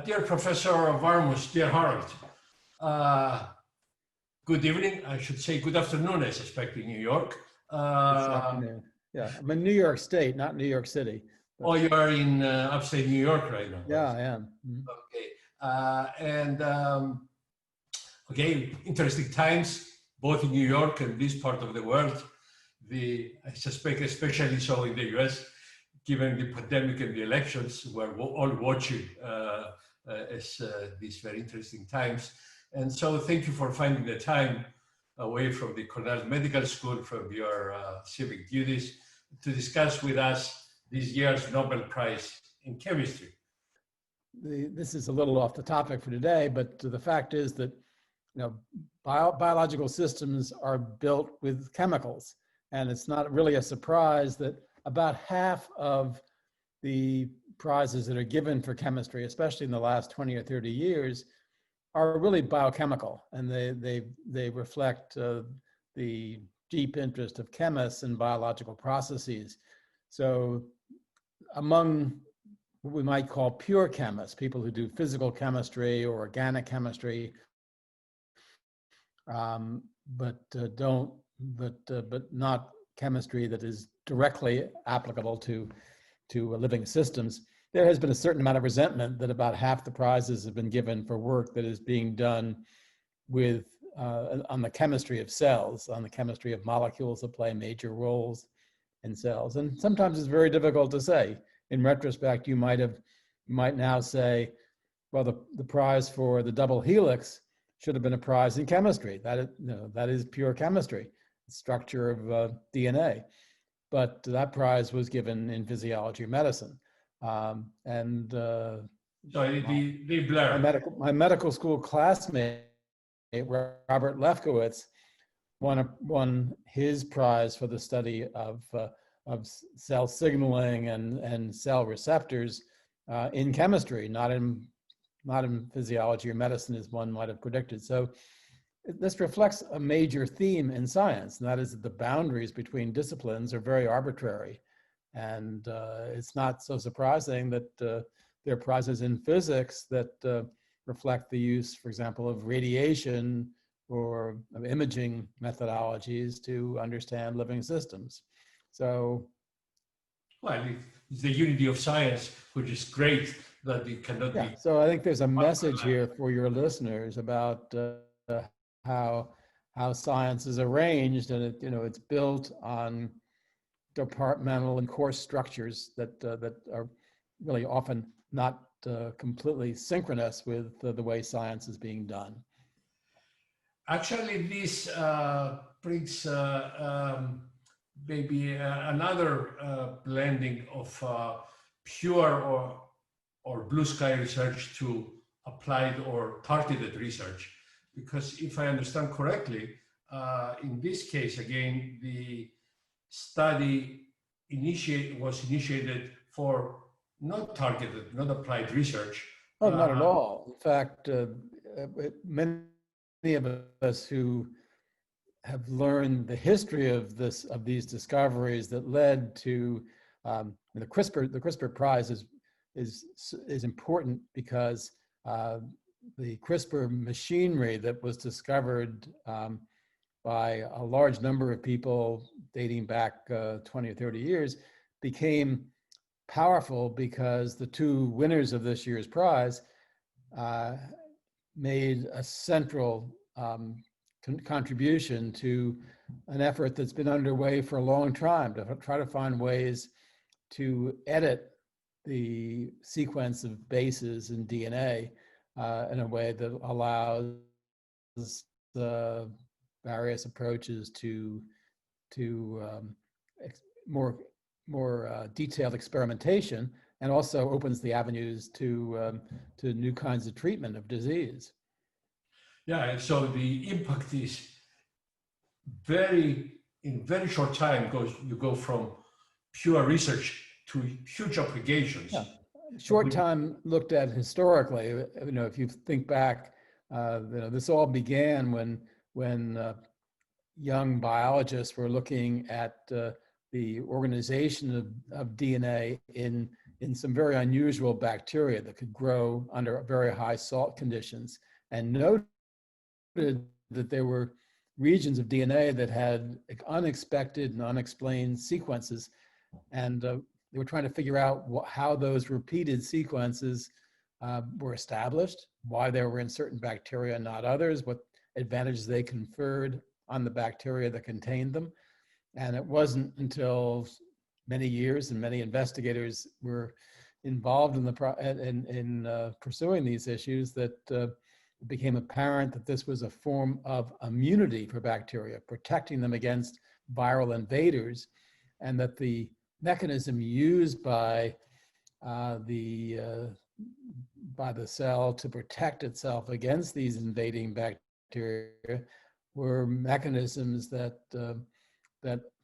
Dear Professor Varmus, dear Harold, good evening. I should say good afternoon, I suspect, in New York. This afternoon. Yeah, I'm in New York State, not New York City. Oh, you are in upstate New York right now. Yeah, I am. Okay. Okay, interesting times, both in New York and this part of the world. I suspect especially so in the US, given the pandemic and the elections, we're all watching these very interesting times. And so thank you for finding the time away from the Cornell Medical School, from your civic duties, to discuss with us this year's Nobel Prize in Chemistry. This is a little off the topic for today, but the fact is that biological systems are built with chemicals. And it's not really a surprise that about half of the prizes that are given for chemistry, especially in the last 20 or 30 years, are really biochemical. And they reflect the deep interest of chemists in biological processes. So among what we might call pure chemists, people who do physical chemistry or organic chemistry, but not chemistry that is directly applicable to living systems, there has been a certain amount of resentment that about half the prizes have been given for work that is being done with on the chemistry of cells, on the chemistry of molecules that play major roles in cells. And sometimes it's very difficult to say. In retrospect, you might now say, well, the prize for the double helix should have been a prize in chemistry. That is pure chemistry, the structure of DNA. But that prize was given in physiology or medicine. So they blur. My medical school classmate, Robert Lefkowitz, won his prize for the study of cell signaling and cell receptors in chemistry, not in physiology or medicine, as one might have predicted. So this reflects a major theme in science, and that is that the boundaries between disciplines are very arbitrary. And it's not so surprising that there are prizes in physics that reflect the use, for example, of radiation or of imaging methodologies to understand living systems. So, well, it's the unity of science, which is great, that it cannot be. So I think there's a message here for your listeners about how science is arranged, and it's built on departmental and course structures that are really often not completely synchronous with the way science is being done. Actually, this brings maybe another blending of pure or blue sky research to applied or targeted research. Because if I understand correctly, in this case, again, the study was initiated for not targeted, not applied research. Oh, not at all. In fact, many of us who have learned the history of these discoveries that led to the CRISPR prize is important because the CRISPR machinery that was discovered by a large number of people dating back 20 or 30 years became powerful because the two winners of this year's prize made a central contribution to an effort that's been underway for a long time to try to find ways to edit the sequence of bases in DNA in a way that allows the various approaches to more detailed experimentation, and also opens the avenues to new kinds of treatment of disease. Yeah, and so the impact is in very short time you go from pure research to huge applications. Yeah. Short time looked at historically, if you think back, this all began when young biologists were looking at the organization of DNA in in some very unusual bacteria that could grow under very high salt conditions, and noted that there were regions of DNA that had unexpected and unexplained sequences. And they were trying to figure out how those repeated sequences were established, why they were in certain bacteria and not others, what advantages they conferred on the bacteria that contained them. And it wasn't until many years and many investigators were involved in pursuing these issues that it became apparent that this was a form of immunity for bacteria, protecting them against viral invaders, and that the mechanism used by the cell to protect itself against these invading bacteria were mechanisms that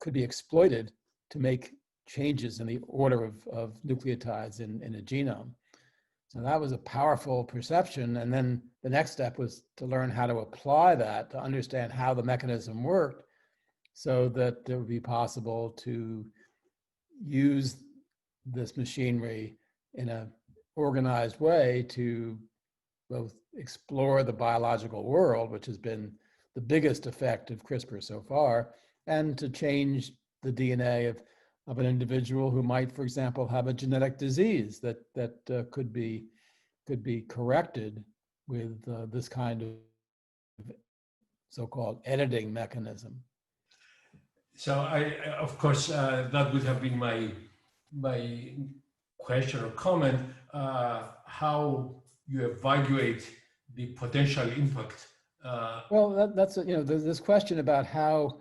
could be exploited to make changes in the order of nucleotides in a genome. So that was a powerful perception. And then the next step was to learn how to apply that, to understand how the mechanism worked, so that it would be possible to use this machinery in an organized way to both explore the biological world, which has been the biggest effect of CRISPR so far, and to change the DNA of an individual who might, for example, have a genetic disease that could be corrected with this kind of so-called editing mechanism. So of course, that would have been my question or comment, how you evaluate the potential impact. Well, that's there's this question about how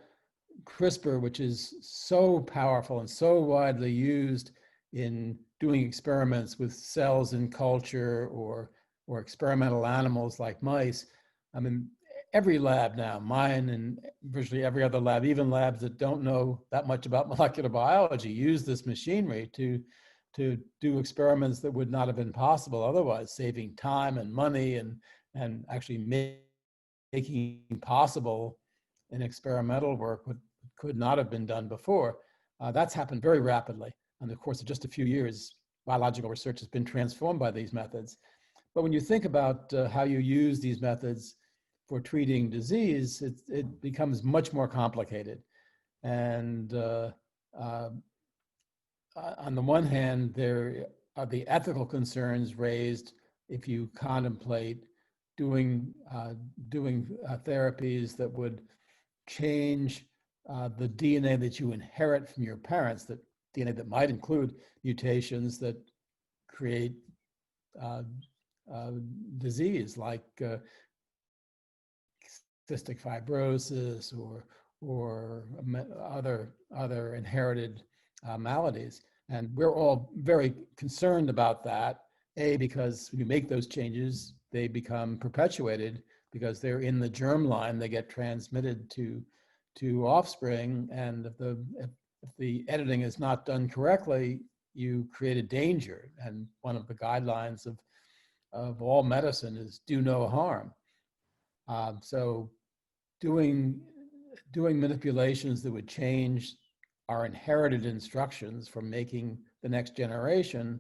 CRISPR, which is so powerful and so widely used in doing experiments with cells in culture or experimental animals like mice. I mean, every lab now, mine and virtually every other lab, even labs that don't know that much about molecular biology, use this machinery to do experiments that would not have been possible otherwise, saving time and money and actually making possible an experimental work that could not have been done before. That's happened very rapidly. In the course of just a few years, biological research has been transformed by these methods. But when you think about how you use these methods for treating disease, it becomes much more complicated. And on the one hand, there are the ethical concerns raised if you contemplate doing therapies that would change the DNA that you inherit from your parents, that DNA that might include mutations that create disease like cystic fibrosis or other inherited maladies. And we're all very concerned about that, because when you make those changes, they become perpetuated because they're in the germline, they get transmitted to offspring, and if the editing is not done correctly, you create a danger. And one of the guidelines of all medicine is do no harm. So doing manipulations that would change our inherited instructions for making the next generation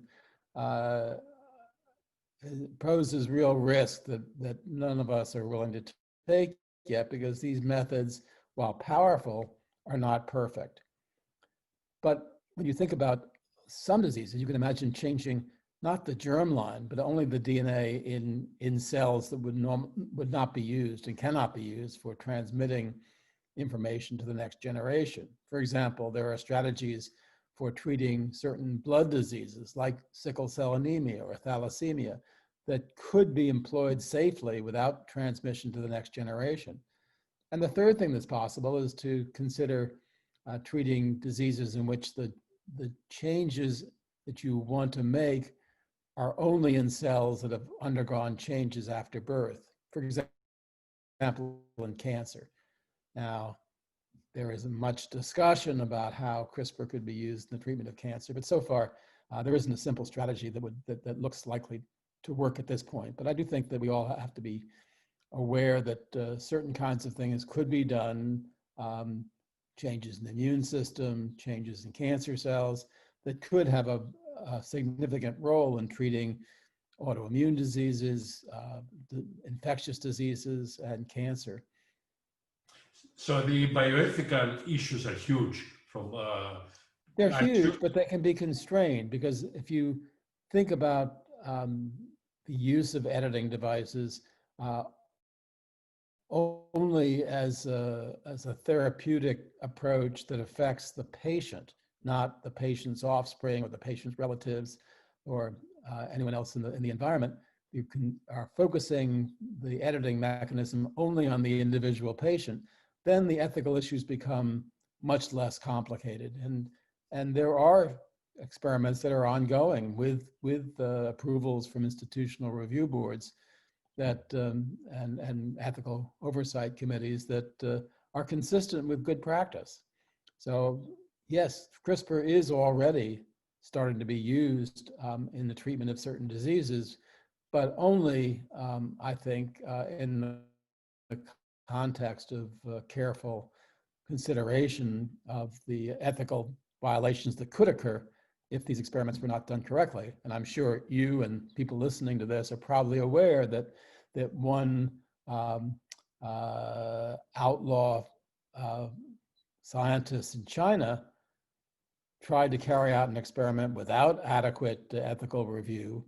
poses real risk that none of us are willing to take yet, because these methods, while powerful, are not perfect. But when you think about some diseases, you can imagine changing not the germline, but only the DNA in cells that would not be used and cannot be used for transmitting information to the next generation. For example, there are strategies for treating certain blood diseases like sickle cell anemia or thalassemia that could be employed safely without transmission to the next generation. And the third thing that's possible is to consider treating diseases in which the changes that you want to make are only in cells that have undergone changes after birth. For example, in cancer. Now, there isn't much discussion about how CRISPR could be used in the treatment of cancer, but so far there isn't a simple strategy that looks likely to work at this point. But I do think that we all have to be aware that certain kinds of things could be done, changes in the immune system, changes in cancer cells, that could have a significant role in treating autoimmune diseases, infectious diseases, and cancer. So the bioethical issues are huge from They're acute. huge, but they can be constrained because if you think about the use of editing devices uh, only as a therapeutic approach that affects the patient, not the patient's offspring or the patient's relatives or anyone else in the environment, you are focusing the editing mechanism only on the individual patient, then the ethical issues become much less complicated. And there are experiments that are ongoing with approvals from institutional review boards that and ethical oversight committees that are consistent with good practice. So yes, CRISPR is already starting to be used in the treatment of certain diseases, but only, I think, in the context of careful consideration of the ethical violations that could occur if these experiments were not done correctly. And I'm sure you and people listening to this are probably aware that one outlaw scientist in China tried to carry out an experiment without adequate ethical review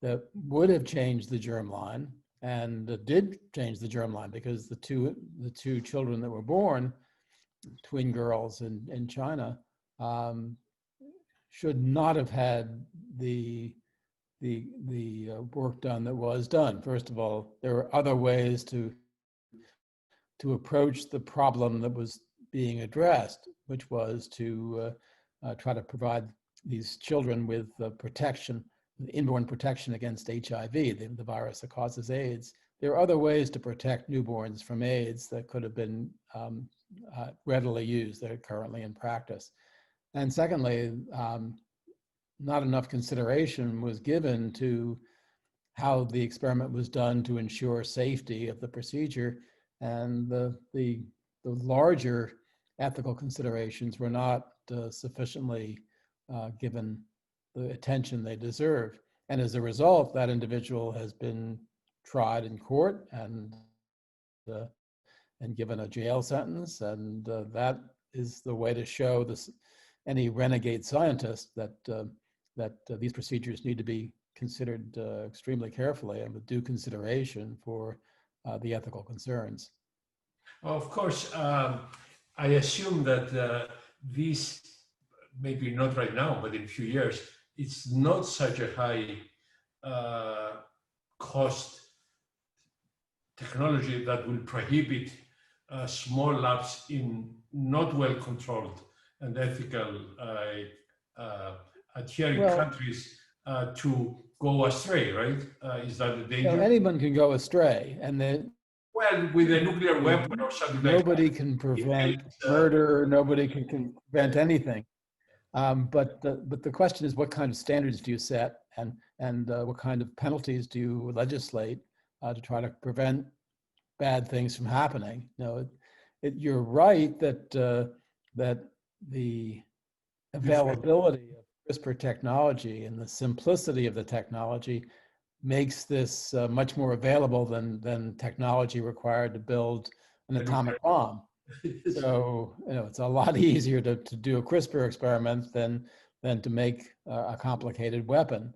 that would have changed the germline, and did change the germline, because the two children that were born, twin girls in China, should not have had the work done that was done. First of all, there were other ways to approach the problem that was being addressed, which was to try to provide these children with protection, inborn protection against HIV, the virus that causes AIDS. There are other ways to protect newborns from AIDS that could have been readily used that are currently in practice. And secondly, not enough consideration was given to how the experiment was done to ensure safety of the procedure, and the larger ethical considerations were not sufficiently given the attention they deserve. And as a result, that individual has been tried in court and given a jail sentence, and that is the way to show any renegade scientist that these procedures need to be considered extremely carefully and with due consideration for the ethical concerns. Of course, I assume that this, maybe not right now, but in a few years, it's not such a high cost technology that will prohibit small labs in not well controlled and ethical adhering countries to go astray, right? Is that the danger? Anyone can go astray, and then well, with a nuclear weapon or something like that. Nobody can prevent murder. Nobody can prevent anything. But the question is, what kind of standards do you set, and what kind of penalties do you legislate to try to prevent bad things from happening? You're right that the availability of CRISPR technology and the simplicity of the technology makes this much more available than technology required to build an atomic bomb. So it's a lot easier to do a CRISPR experiment than to make a complicated weapon.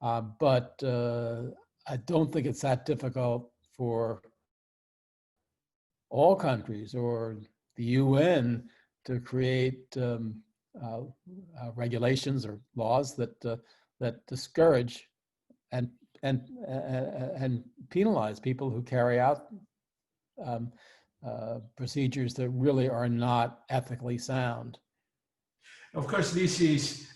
But I don't think it's that difficult for all countries or the UN to create regulations or laws that discourage and penalize people who carry out procedures that really are not ethically sound. Of course, this is,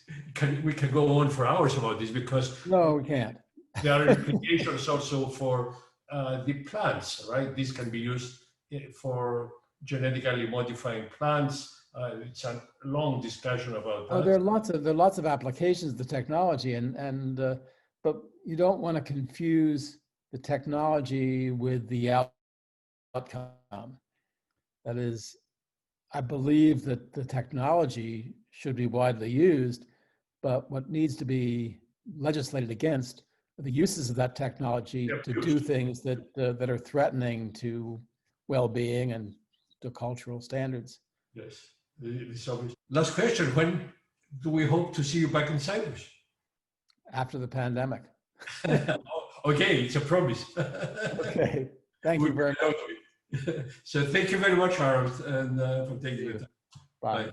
we can go on for hours about this, because no, we can't. There are implications also for the plants, right? This can be used for genetically modifying plants. It's a long discussion about that. Oh, there are lots of applications of the technology, but you don't want to confuse the technology with the outcome. That is, I believe that the technology should be widely used, but what needs to be legislated against are the uses of that technology to do things that are threatening to well-being and to cultural standards. Yes, it's obvious. Last question, when do we hope to see you back in Cyprus? After the pandemic. Okay, it's a promise. Okay, thank you very much. So thank you very much, Harold, and for taking the time. Bye. Bye.